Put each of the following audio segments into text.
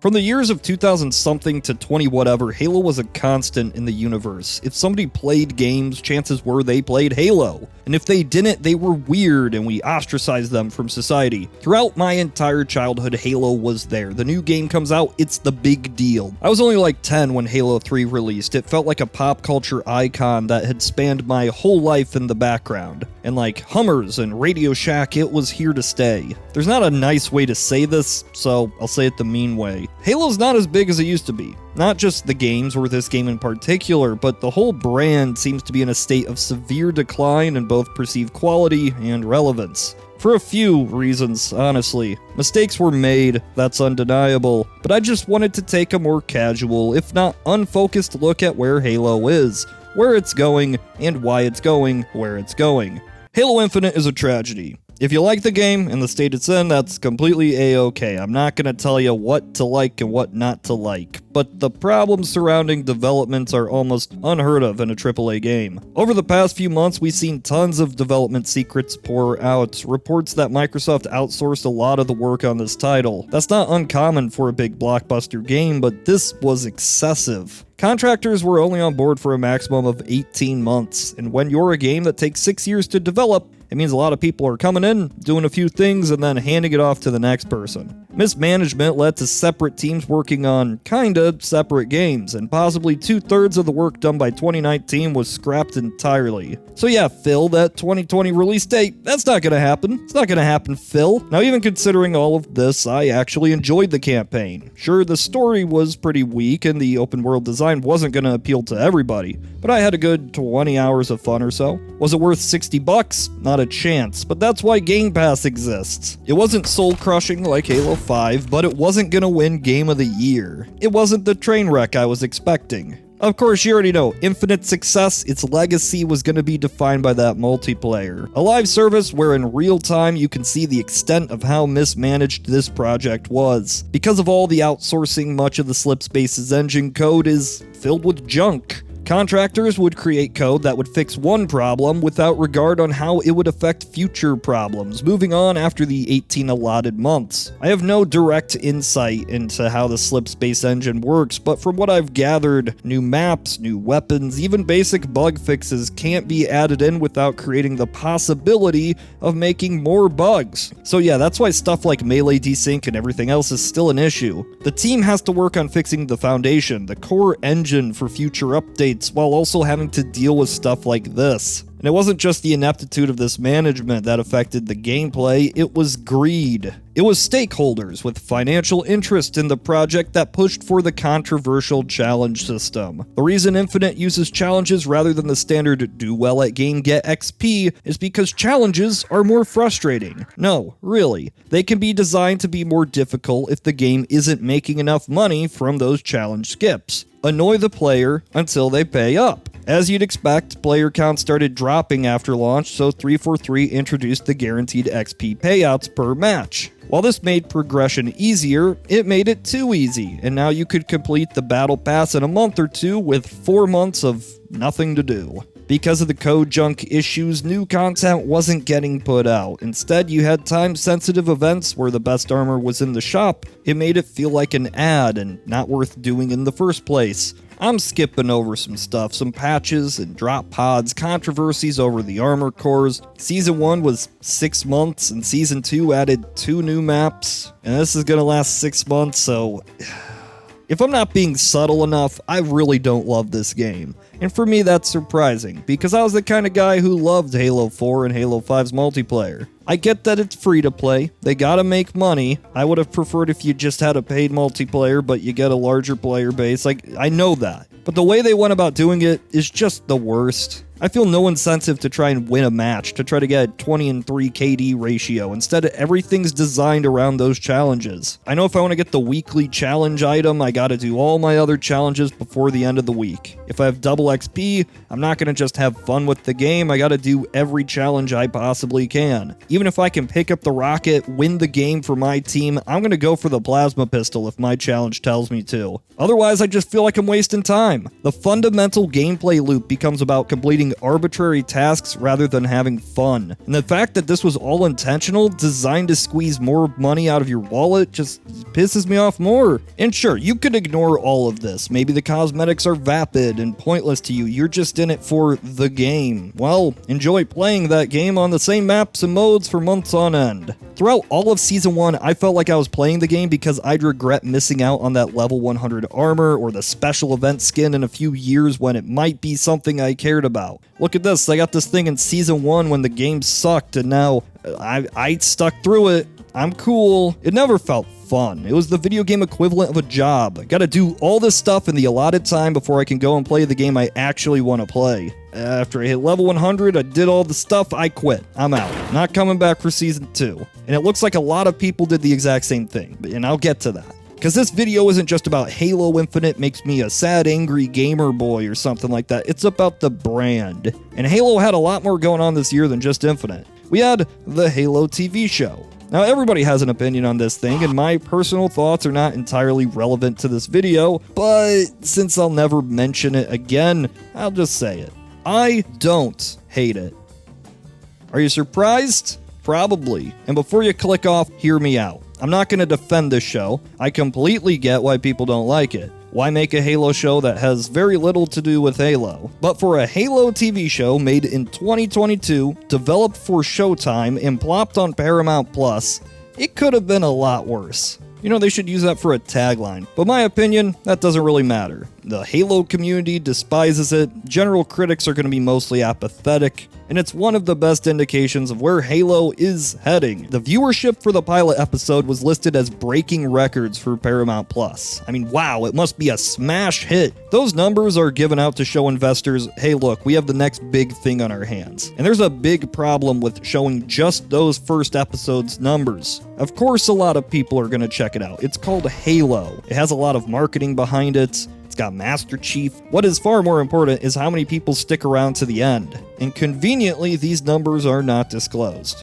From the years of 2000-something to 20-whatever, Halo was a constant in the universe. If somebody played games, chances were they played Halo. And if they didn't, they were weird and we ostracized them from society. Throughout my entire childhood, Halo was there. The new game comes out, it's the big deal. I was only like 10 when Halo 3 released. It felt like a pop culture icon that had spanned my whole life in the background. And like Hummers and Radio Shack, it was here to stay. There's not a nice way to say this, so I'll say it the mean way. Halo's not as big as it used to be. Not just the games, or this game in particular, but the whole brand seems to be in a state of severe decline in both perceived quality and relevance. For a few reasons, honestly. Mistakes were made, that's undeniable, but I just wanted to take a more casual, if not unfocused look at where Halo is, where it's going, and why it's going where it's going. Halo Infinite is a tragedy. If you like the game and the state it's in, that's completely a-okay. I'm not going to tell you what to like and what not to like, but the problems surrounding development are almost unheard of in a AAA game. Over the past few months, we've seen tons of development secrets pour out, reports that Microsoft outsourced a lot of the work on this title. That's not uncommon for a big blockbuster game, but this was excessive. Contractors were only on board for a maximum of 18 months, and when you're a game that takes 6 years to develop, it means a lot of people are coming in, doing a few things, and then handing it off to the next person. Mismanagement led to separate teams working on kinda separate games, and possibly 2/3 of the work done by 2019 was scrapped entirely. So yeah, Phil, that 2020 release date, that's not gonna happen. It's not gonna happen, Phil. Now, even considering all of this, I actually enjoyed the campaign. Sure, the story was pretty weak, and the open world design wasn't gonna appeal to everybody, but I had a good 20 hours of fun or so. Was it worth $60? Not a chance, but that's why Game Pass exists. It wasn't soul-crushing like Halo 5, but it wasn't gonna win Game of the Year. It wasn't the train wreck I was expecting. Of course, you already know, Infinite success, its legacy was going to be defined by that multiplayer. A live service where in real time you can see the extent of how mismanaged this project was. Because of all the outsourcing, much of the Slipspace's engine code is filled with junk. Contractors would create code that would fix one problem without regard on how it would affect future problems, moving on after the 18 allotted months. I have no direct insight into how the Slipspace engine works, but from what I've gathered, new maps, new weapons, even basic bug fixes can't be added in without creating the possibility of making more bugs. So yeah, that's why stuff like melee desync and everything else is still an issue. The team has to work on fixing the foundation, the core engine for future updates, while also having to deal with stuff like this. And it wasn't just the ineptitude of this management that affected the gameplay, it was greed. It was stakeholders with financial interest in the project that pushed for the controversial challenge system. The reason Infinite uses challenges rather than the standard do well at game get XP is because challenges are more frustrating. No, really. They can be designed to be more difficult if the game isn't making enough money from those challenge skips. Annoy the player until they pay up. As you'd expect, player count started dropping after launch, so 343 introduced the guaranteed XP payouts per match. While this made progression easier, it made it too easy, and now you could complete the battle pass in a month or two with 4 months of nothing to do. Because of the code junk issues, new content wasn't getting put out. Instead, you had time-sensitive events where the best armor was in the shop. It made it feel like an ad and not worth doing in the first place. I'm skipping over some stuff, some patches and drop pods, controversies over the armor cores. Season 1 was 6 months, and Season 2 added 2 new maps, and this is gonna last 6 months, so if I'm not being subtle enough, I really don't love this game. And for me, that's surprising, because I was the kind of guy who loved Halo 4 and Halo 5's multiplayer. I get that it's free to play, they gotta make money. I would have preferred if you just had a paid multiplayer, but you get a larger player base. I know that. But the way they went about doing it is just the worst. I feel no incentive to try and win a match, to try to get a 20-3 KD ratio. Instead, everything's designed around those challenges. I know if I want to get the weekly challenge item, I gotta do all my other challenges before the end of the week. If I have double XP, I'm not gonna just have fun with the game, I gotta do every challenge I possibly can. Even if I can pick up the rocket, win the game for my team, I'm gonna go for the plasma pistol if my challenge tells me to. Otherwise, I just feel like I'm wasting time. The fundamental gameplay loop becomes about completing doing arbitrary tasks rather than having fun. And the fact that this was all intentional, designed to squeeze more money out of your wallet, just pisses me off more. And sure, you could ignore all of this. Maybe the cosmetics are vapid and pointless to you. You're just in it for the game. Well, enjoy playing that game on the same maps and modes for months on end. Throughout all of Season 1, I felt like I was playing the game because I'd regret missing out on that level 100 armor or the special event skin in a few years when it might be something I cared about. Look at this, I got this thing in Season 1 when the game sucked, and now I stuck through it. I'm cool. It never felt fun. It was the video game equivalent of a job. I gotta do all this stuff in the allotted time before I can go and play the game I actually want to play. After I hit level 100, I did all the stuff, I quit. I'm out. Not coming back for Season 2. And it looks like a lot of people did the exact same thing, and I'll get to that. Because this video isn't just about Halo Infinite makes me a sad, angry gamer boy or something like that. It's about the brand. And Halo had a lot more going on this year than just Infinite. We had the Halo TV show. Now, everybody has an opinion on this thing, and my personal thoughts are not entirely relevant to this video, but since I'll never mention it again, I'll just say it. I don't hate it. Are you surprised? Probably. And before you click off, hear me out. I'm not going to defend this show. I completely get why people don't like it. Why make a Halo show that has very little to do with Halo? But for a Halo TV show made in 2022, developed for Showtime, and plopped on Paramount Plus, it could have been a lot worse. You know, they should use that for a tagline. But my opinion, that doesn't really matter. The Halo community despises it, general critics are going to be mostly apathetic, and it's one of the best indications of where Halo is heading. The viewership for the pilot episode was listed as breaking records for Paramount Plus. I mean, wow, it must be a smash hit. Those numbers are given out to show investors, hey look, we have the next big thing on our hands. And there's a big problem with showing just those first episodes' numbers. Of course a lot of people are going to check it out. It's called Halo. It has a lot of marketing behind it. Got Master Chief. What is far more important is how many people stick around to the end. And conveniently, these numbers are not disclosed.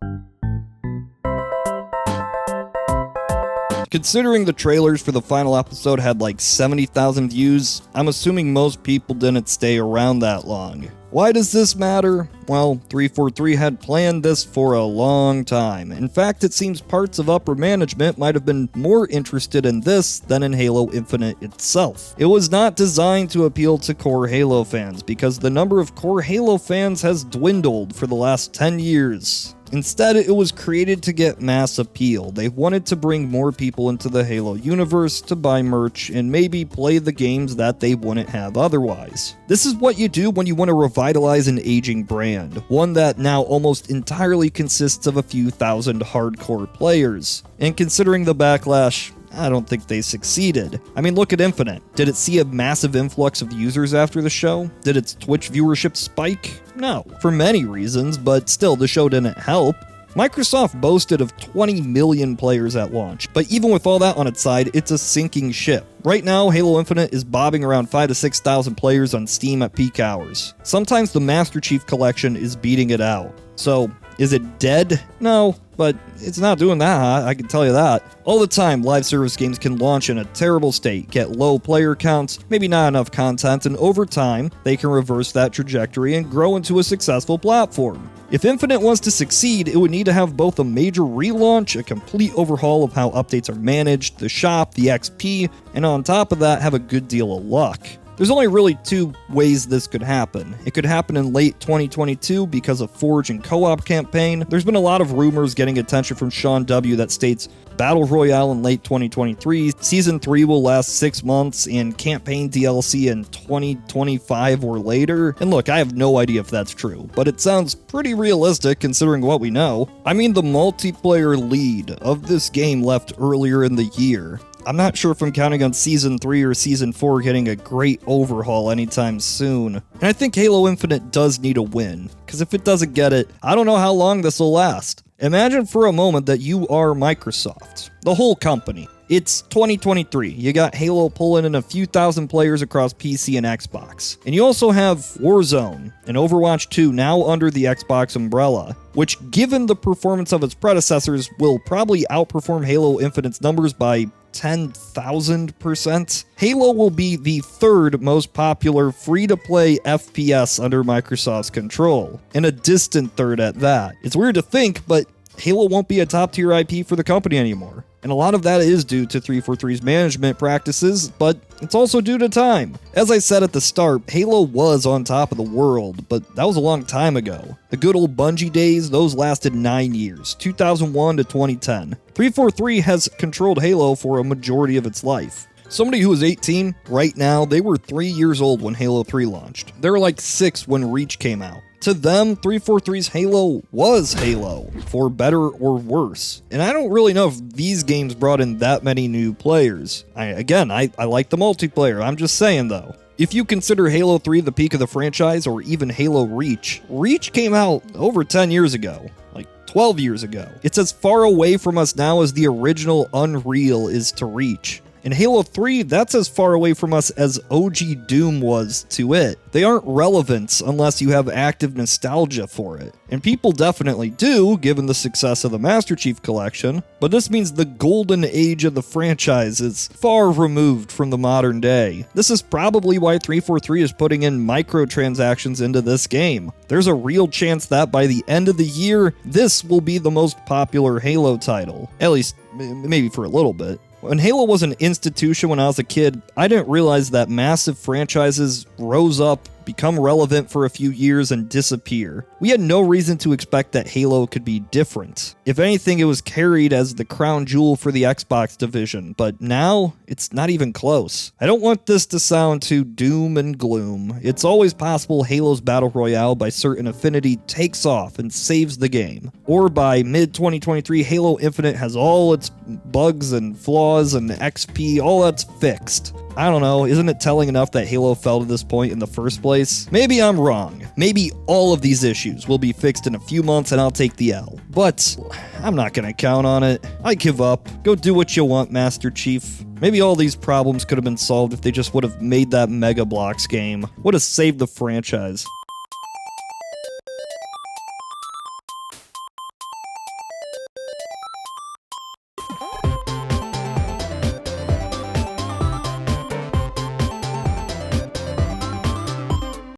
Considering the trailers for the final episode had like 70,000 views, I'm assuming most people didn't stay around that long. Why does this matter? Well, 343 had planned this for a long time. In fact, it seems parts of upper management might have been more interested in this than in Halo Infinite itself. It was not designed to appeal to core Halo fans because the number of core Halo fans has dwindled for the last 10 years. Instead, it was created to get mass appeal. They wanted to bring more people into the Halo universe to buy merch and maybe play the games that they wouldn't have otherwise. This is what you do when you want to revitalize an aging brand, one that now almost entirely consists of a few thousand hardcore players. And considering the backlash, I don't think they succeeded. I mean, look at Infinite. Did it see a massive influx of users after the show? Did its Twitch viewership spike? No, for many reasons, but still, the show didn't help. Microsoft boasted of 20 million players at launch, but even with all that on its side, it's a sinking ship. Right now, Halo Infinite is bobbing around 5,000 to 6,000 players on Steam at peak hours. Sometimes the Master Chief Collection is beating it out. So, is it dead? No, but it's not doing that hot, I can tell you that. All the time, live service games can launch in a terrible state, get low player counts, maybe not enough content, and over time, they can reverse that trajectory and grow into a successful platform. If Infinite wants to succeed, it would need to have both a major relaunch, a complete overhaul of how updates are managed, the shop, the XP, and on top of that, have a good deal of luck. There's only really two ways this could happen. It could happen in late 2022 because of Forge and co-op campaign. There's been a lot of rumors getting attention from Sean W. that states Battle Royale in late 2023, Season 3 will last 6 months, and campaign DLC in 2025 or later. And look, I have no idea if that's true, but it sounds pretty realistic considering what we know. I mean, the multiplayer lead of this game left earlier in the year. I'm not sure if I'm counting on Season 3 or Season 4 getting a great overhaul anytime soon. And I think Halo Infinite does need a win, because if it doesn't get it, I don't know how long this will last. Imagine for a moment that you are Microsoft, the whole company, It's 2023. You got Halo pulling in a few thousand players across PC and Xbox. And you also have Warzone and Overwatch 2 now under the Xbox umbrella, which, given the performance of its predecessors, will probably outperform Halo Infinite's numbers by 10,000%. Halo will be the third most popular free-to-play FPS under Microsoft's control, and a distant third at that. It's weird to think, but Halo won't be a top-tier IP for the company anymore. And a lot of that is due to 343's management practices, but it's also due to time. As I said at the start, Halo was on top of the world, but that was a long time ago. The good old Bungie days, those lasted 9 years, 2001 to 2010. 343 has controlled Halo for a majority of its life. Somebody who is 18 right now, they were 3 years old when Halo 3 launched. They were like 6 when Reach came out. To them, 343's Halo was Halo, for better or worse. And I don't really know if these games brought in that many new players. I like the multiplayer, I'm just saying though. If you consider Halo 3 the peak of the franchise, or even Halo Reach came out over 10 years ago. 12 years ago. It's as far away from us now as the original Unreal is to Reach. And Halo 3, that's as far away from us as OG Doom was to it. They aren't relevant unless you have active nostalgia for it. And people definitely do, given the success of the Master Chief Collection, but this means the golden age of the franchise is far removed from the modern day. This is probably why 343 is putting in microtransactions into this game. There's a real chance that by the end of the year, this will be the most popular Halo title. At least, maybe for a little bit. When Halo was an institution when I was a kid, I didn't realize that massive franchises rose up, become relevant for a few years, and disappear. We had no reason to expect that Halo could be different. If anything, it was carried as the crown jewel for the Xbox division, but now it's not even close. I don't want this to sound too doom and gloom. It's always possible Halo's Battle Royale by certain affinity takes off and saves the game. Or by mid-2023, Halo Infinite has all its bugs and flaws and XP, all that's fixed. I don't know, isn't it telling enough that Halo fell to this point in the first place? Maybe I'm wrong. Maybe all of these issues will be fixed in a few months and I'll take the L. But I'm not gonna count on it. I give up. Go do what you want, Master Chief. Maybe all these problems could have been solved if they just would have made that Mega Bloks game. Would have saved the franchise.